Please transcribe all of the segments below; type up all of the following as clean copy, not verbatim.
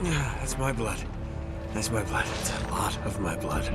That's my blood. That's my blood. It's a lot of my blood.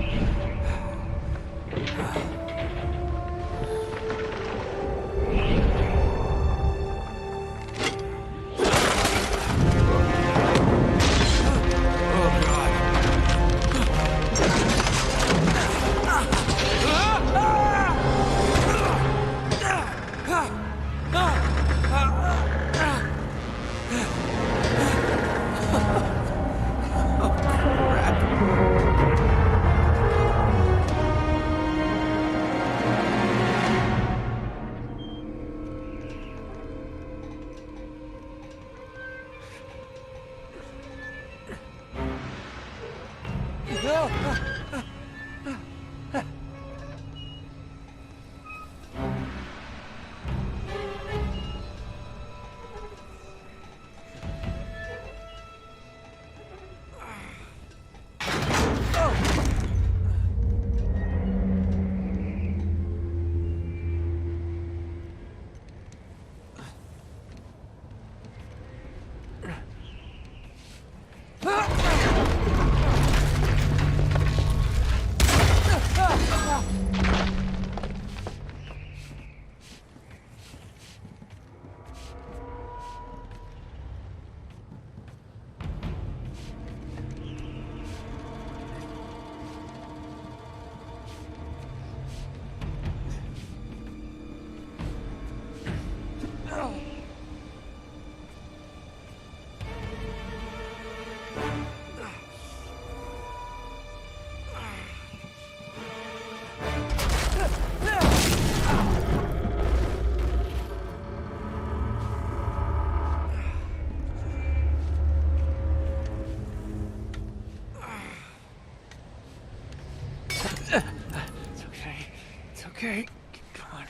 Okay, come on.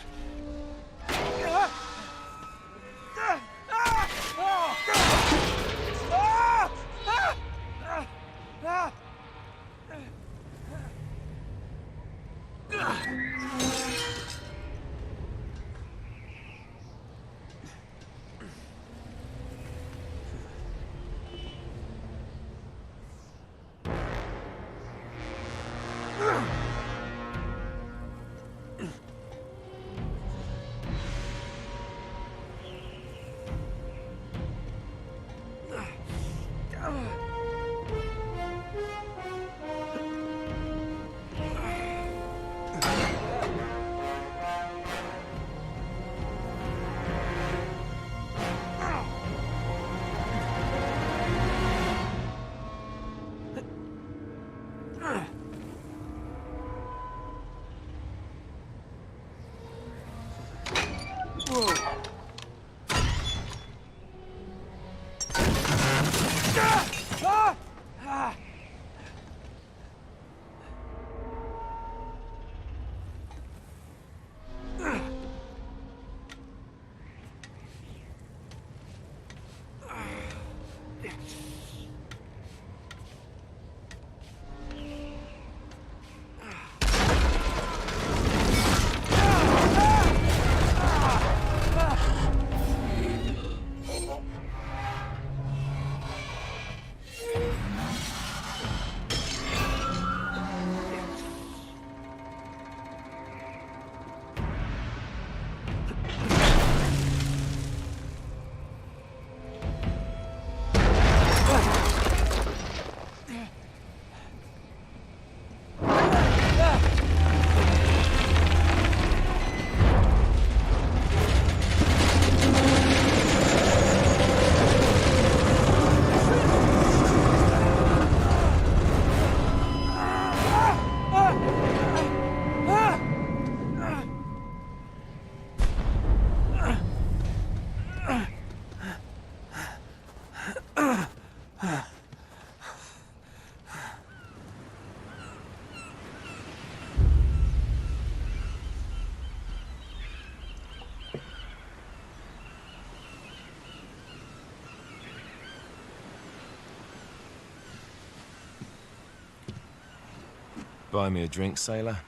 Buy me a drink, sailor?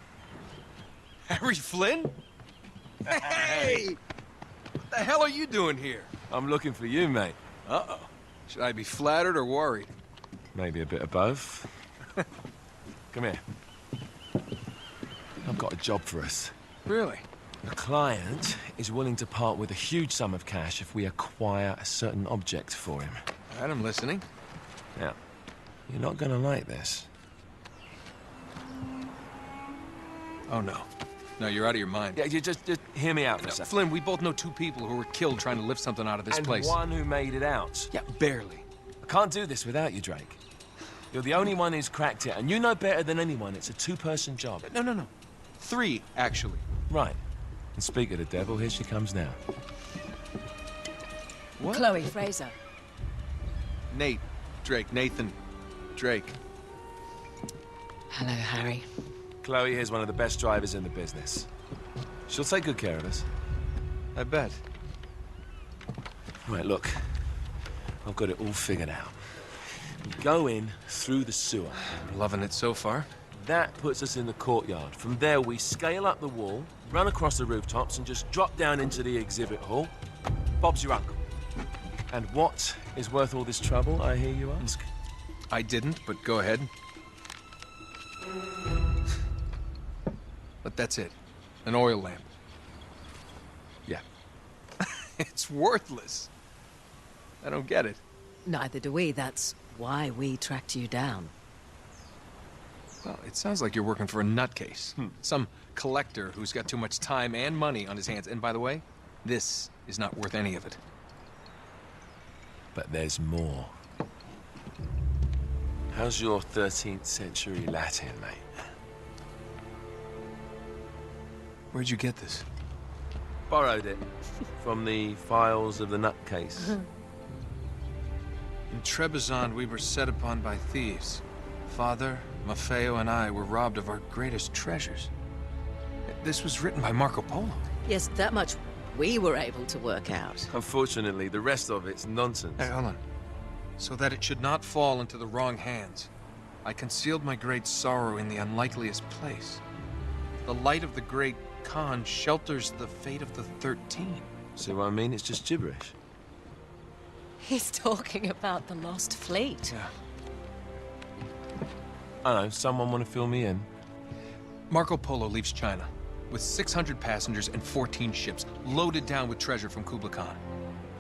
Harry Flynn? Hey! What the hell are you doing here? I'm looking for you, mate. Uh-oh. Should I be flattered or worried? Maybe a bit of both. Come here. I've got a job for us. Really? The client is willing to part with a huge sum of cash if we acquire a certain object for him. All right, I'm listening. Now, you're not gonna like this. Oh, no. No, you're out of your mind. Yeah, you just hear me out for No, a second. Flynn, we both know two people who were killed trying to lift something out of this And place. one who made it out. Yeah, barely. I can't do this without you, Drake. You're the only one who's cracked it, and you know better than anyone it's a two-person job. No. 3, actually. Right. And speak of the devil, here she comes now. What? Chloe Frazer. Nate. Drake. Nathan. Drake. Hello, Harry. Chloe here's one of the best drivers in the business. She'll take good care of us. I bet. Right, look. I've got it all figured out. We go in through the sewer. I'm loving it so far. That puts us in the courtyard. From there, we scale up the wall, run across the rooftops, and just drop down into the exhibit hall. Bob's your uncle. And what is worth all this trouble, I hear you ask? I didn't, but go ahead. But that's it. An oil lamp. Yeah. It's worthless. I don't get it. Neither do we. That's why we tracked you down. Well, it sounds like you're working for a nutcase. Some collector who's got too much time and money on his hands. And by the way, this is not worth any of it. But there's more. How's your 13th century Latin, mate? Where'd you get this? Borrowed it from the files of the nutcase. In Trebizond, we were set upon by thieves. Father, Maffeo, and I were robbed of our greatest treasures. This was written by Marco Polo. Yes, that much we were able to work out. Unfortunately, the rest of it's nonsense. Hey, hold on. So that it should not fall into the wrong hands, I concealed my great sorrow in the unlikeliest place. The light of the great Khan shelters the fate of the 13. See what I mean? It's just gibberish. He's talking about the lost fleet. Yeah. I know, someone want to fill me in? Marco Polo leaves China with 600 passengers and 14 ships, loaded down with treasure from Kublai Khan.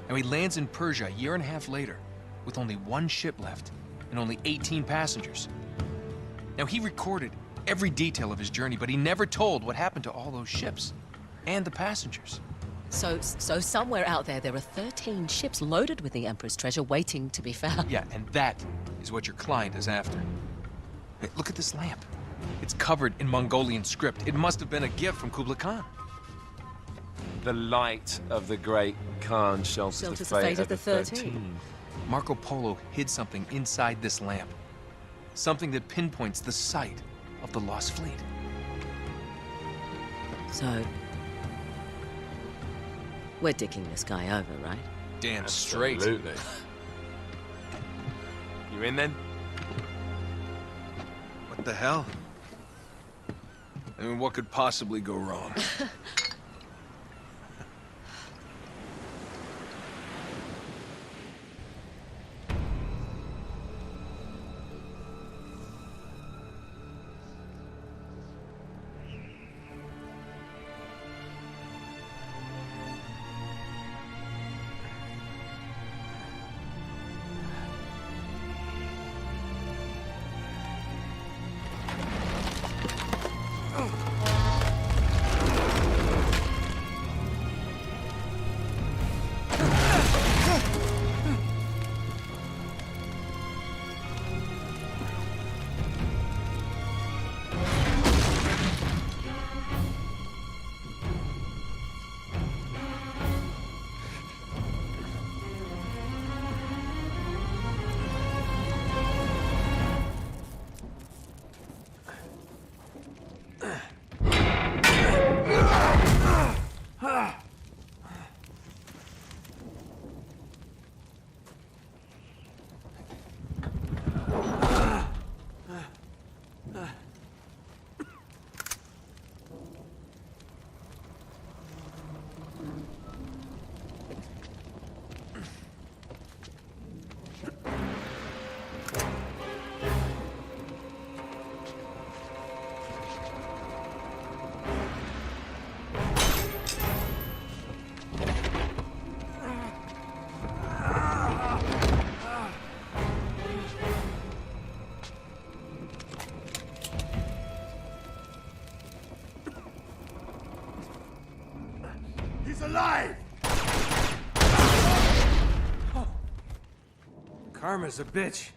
And he lands in Persia a year and a half later, with only 1 ship left and only 18 passengers. Now, he recorded every detail of his journey, but he never told what happened to all those ships and the passengers. So somewhere out there are 13 ships loaded with the Emperor's treasure waiting to be found. Yeah, and that is what your client is after. Hey, look at this lamp. It's covered in Mongolian script. It must have been a gift from Kublai Khan. The light of the great Khan shelters the fate of the 13. Marco Polo hid something inside this lamp. Something that pinpoints the site of the lost fleet. So, we're dicking this guy over, right? Damn straight. Absolutely. You in then? What the hell? I mean, what could possibly go wrong? alive! Oh. Karma's a bitch.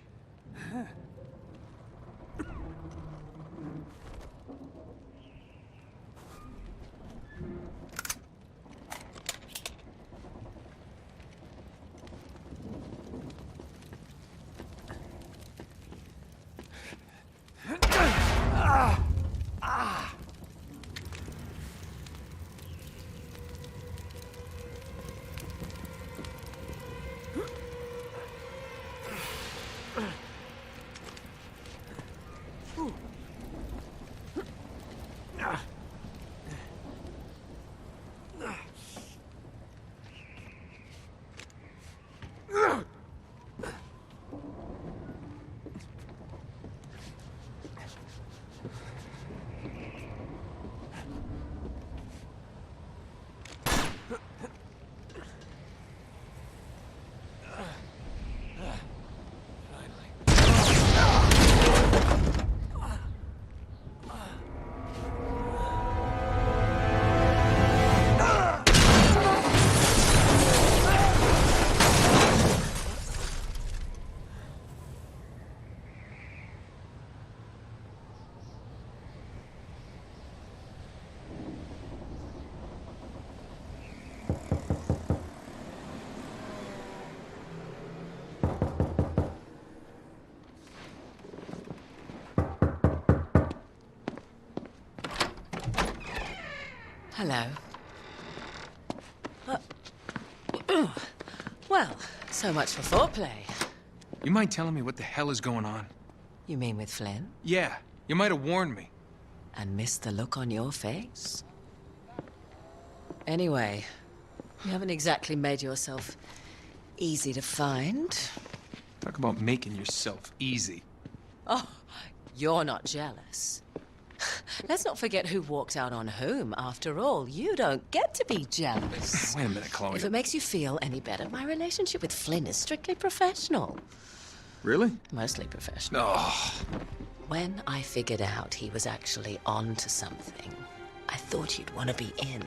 Hello. Well, so much for foreplay. You mind telling me what the hell is going on? You mean with Flynn? Yeah, you might have warned me. And missed the look on your face? Anyway, you haven't exactly made yourself easy to find. Talk about making yourself easy. Oh, you're not jealous. Let's not forget who walked out on whom. After all, you don't get to be jealous. Wait a minute, Chloe. If it makes you feel any better, my relationship with Flynn is strictly professional. Really? Mostly professional. Oh. When I figured out he was actually on to something, I thought you'd want to be in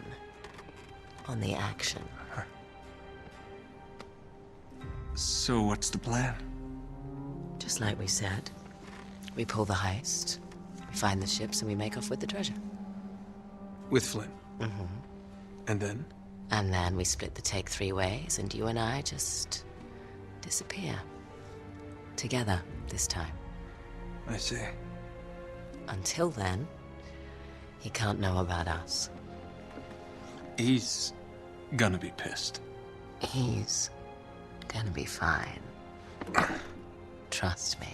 on the action. So what's the plan? Just like we said, we pull the heist, we find the ships, and we make off with the treasure. With Flynn? Mm-hmm. And then? And then we split the take 3 ways, and you and I just disappear. Together, this time. I see. Until then, he can't know about us. He's gonna be pissed. He's gonna be fine. Trust me.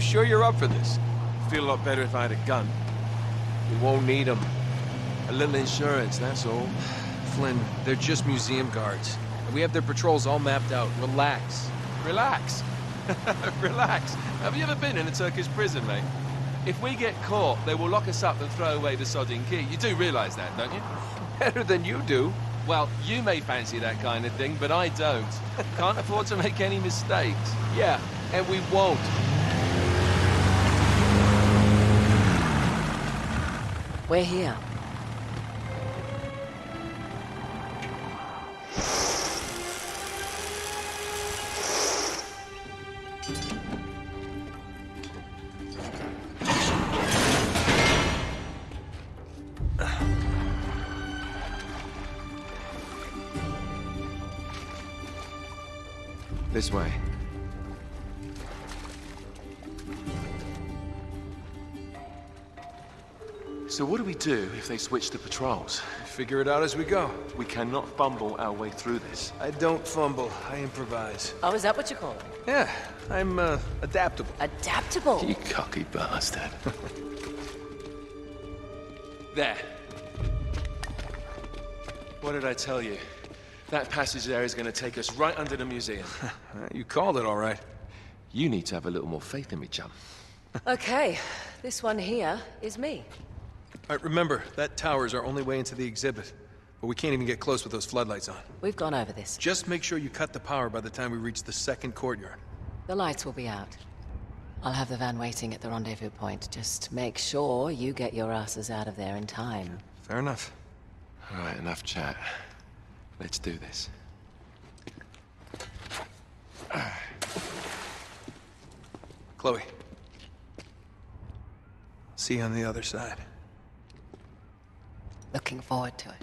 sure you're up for this? Feel a lot better if I had a gun. We won't need them. A little insurance, that's all. Flynn, they're just museum guards. And we have their patrols all mapped out. Relax. Relax. Relax. Have you ever been in a Turkish prison, mate? If we get caught, they will lock us up and throw away the sodding key. You do realize that, don't you? Better than you do. Well, you may fancy that kind of thing, but I don't. Can't afford to make any mistakes. Yeah, and we won't. We're here. This way. So what do we do if they switch to patrols? Figure it out as we go. We cannot fumble our way through this. I don't fumble, I improvise. Oh, is that what you call it? Yeah, I'm, adaptable. Adaptable. You cocky bastard. There. What did I tell you? That passage there is going to take us right under the museum. You called it all right. You need to have a little more faith in me, chum. Okay, this one here is me. All right, remember, that tower's our only way into the exhibit. But we can't even get close with those floodlights on. We've gone over this. Just make sure you cut the power by the time we reach the second courtyard. The lights will be out. I'll have the van waiting at the rendezvous point. Just make sure you get your asses out of there in time. Fair enough. All right, enough chat. Let's do this. Chloe. See you on the other side. Looking forward to it.